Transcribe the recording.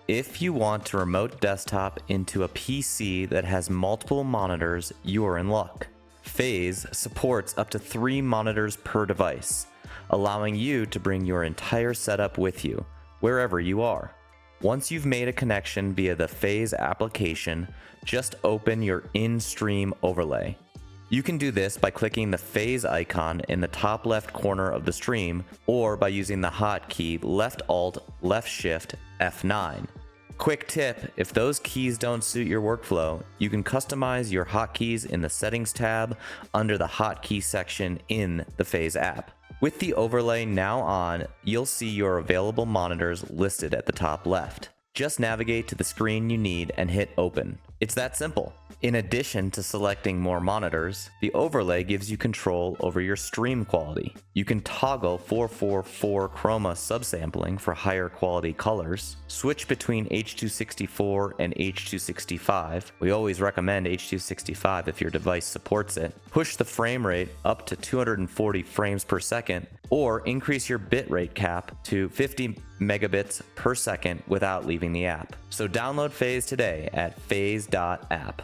If you want to remote desktop into a PC that has multiple monitors, you're in luck. Phaze supports up to 3 monitors per device, allowing you to bring your entire setup with you, wherever you are. Once you've made a connection via the Phaze application, just open your in-stream overlay. You can do this by clicking the Phaze icon in the top left corner of the stream, or by using the hotkey Left Alt, Left Shift, F9. Quick tip, if those keys don't suit your workflow, you can customize your hotkeys in the Settings tab under the Hotkey section in the Phaze app. With the overlay now on, you'll see your available monitors listed at the top left. Just navigate to the screen you need and hit Open. It's that simple. In addition to selecting more monitors, the overlay gives you control over your stream quality. You can toggle 444 chroma subsampling for higher quality colors, switch between H.264 and H.265. We always recommend H.265 if your device supports it. Push the frame rate up to 240 frames per second, or increase your bitrate cap to 50 megabits per second without leaving the app. So download Phaze today at phaze.app.